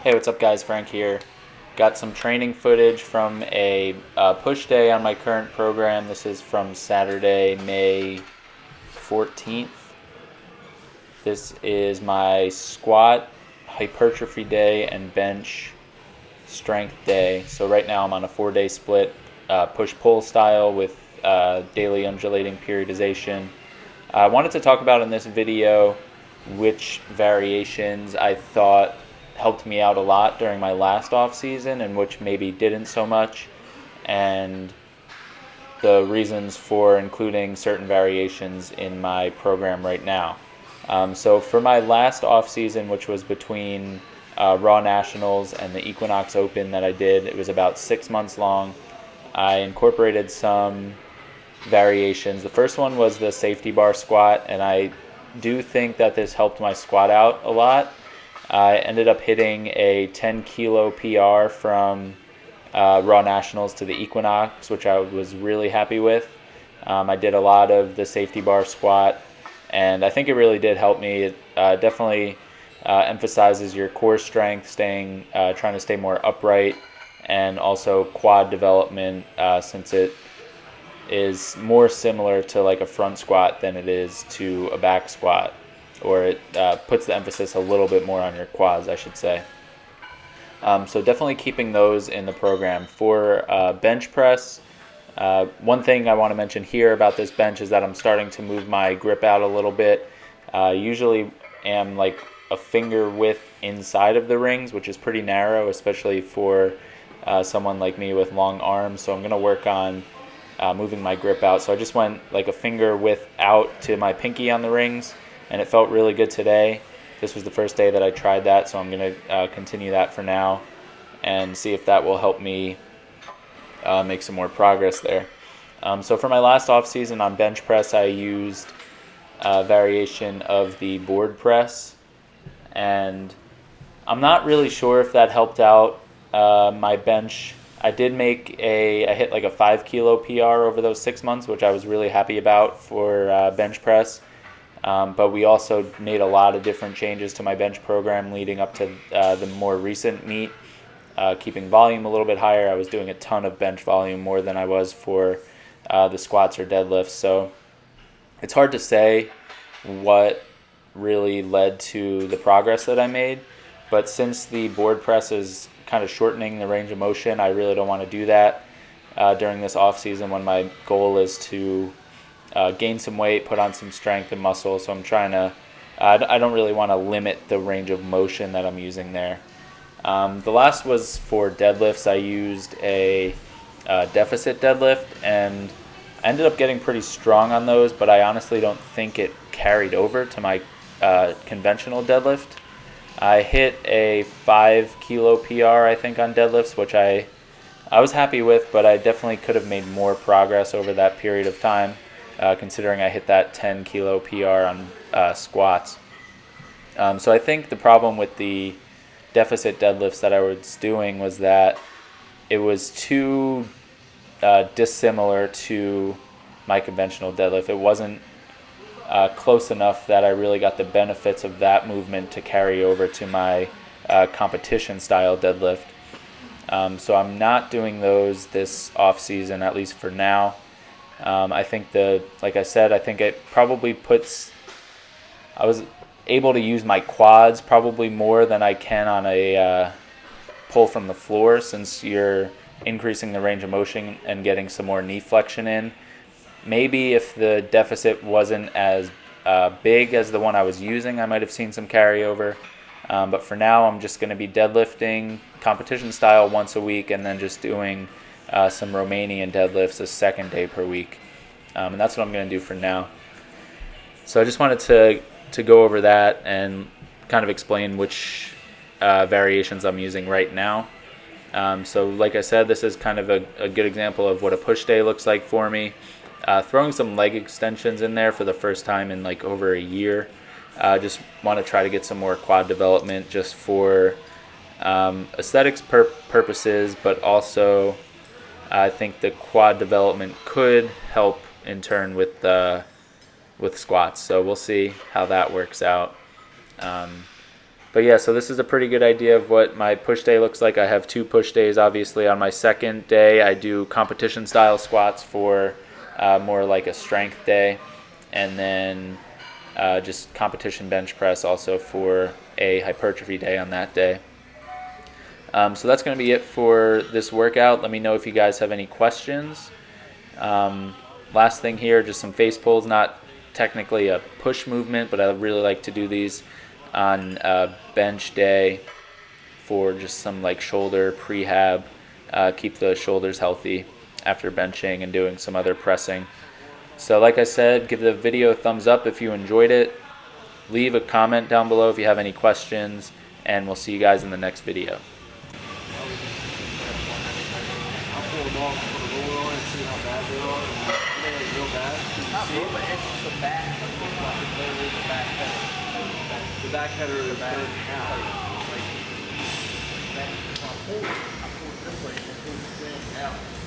Hey, what's up, guys? Frank here. Got some training footage from a push day on my current program. This is from Saturday, May 14th. This is my squat, hypertrophy day, and bench strength day. So right now I'm on a 4-day split, push-pull style with daily undulating periodization. I wanted to talk about in this video which variations I thought helped me out a lot during my last off season and which maybe didn't so much, and the reasons for including certain variations in my program right now. So for my last off season, which was between Raw Nationals and the Equinox Open that I did, it was about 6 months long. I incorporated some variations. The first one was the safety bar squat, and I do think that this helped my squat out a lot. I ended up hitting a 10 kilo PR from Raw Nationals to the Equinox, which I was really happy with. I did a lot of the safety bar squat, and I think it really did help me. It definitely emphasizes your core strength, trying to stay more upright, and also quad development, since it is more similar to like a front squat than it is to a back squat, or it puts the emphasis a little bit more on your quads, I should say. So definitely keeping those in the program. For bench press, one thing I want to mention here about this bench is that I'm starting to move my grip out a little bit. Usually am like a finger width inside of the rings, which is pretty narrow, especially for someone like me with long arms. So I'm going to work on moving my grip out. So I just went like a finger width out to my pinky on the rings, and it felt really good today. This was the first day that I tried that, so I'm going to continue that for now and see if that will help me make some more progress there. So for my last off season on bench press, I used a variation of the board press, and I'm not really sure if that helped out my bench. I hit like a 5 kilo PR over those 6 months, which I was really happy about for bench press. But we also made a lot of different changes to my bench program leading up to the more recent meet, keeping volume a little bit higher. I was doing a ton of bench volume, more than I was for the squats or deadlifts. So it's hard to say what really led to the progress that I made. But since the board press is kind of shortening the range of motion, I really don't want to do that during this off season when my goal is to gain some weight, put on some strength and muscle. So I'm trying to, I don't really want to limit the range of motion that I'm using there. The last was for deadlifts. I used a deficit deadlift, and I ended up getting pretty strong on those, but I honestly don't think it carried over to my conventional deadlift. I hit a 5 kilo PR, I think, on deadlifts, which I was happy with, but I definitely could have made more progress over that period of time, considering I hit that 10 kilo PR on squats. So I think the problem with the deficit deadlifts that I was doing was that it was too dissimilar to my conventional deadlift. It wasn't close enough that I really got the benefits of that movement to carry over to my competition style deadlift. So I'm not doing those this off season, at least for now. I think like I said, I think it probably I was able to use my quads probably more than I can on a pull from the floor, since you're increasing the range of motion and getting some more knee flexion in. Maybe if the deficit wasn't as big as the one I was using, I might have seen some carryover. But for now, I'm just going to be deadlifting competition style once a week, and then just doing some Romanian deadlifts a second day per week. And that's what I'm going to do for now. So I just wanted to go over that and kind of explain which variations I'm using right now. So like I said, this is kind of a good example of what a push day looks like for me. Throwing some leg extensions in there for the first time in like over a year. Just want to try to get some more quad development just for aesthetics purposes, but also I think the quad development could help in turn with squats. So we'll see how that works out. But yeah, so this is a pretty good idea of what my push day looks like. I have 2 push days, obviously. On my second day, I do competition style squats for more like a strength day, and then just competition bench press also for a hypertrophy day on that day. So that's going to be it for this workout. Let me know if you guys have any questions. Last thing here, just some face pulls, not technically a push movement, but I really like to do these on bench day for just some like shoulder prehab, keep the shoulders healthy after benching and doing some other pressing. So like I said, give the video a thumbs up if you enjoyed it. Leave a comment down below if you have any questions, and we'll see you guys in the next video. The back header is going out. I pulled this way and pulled the out.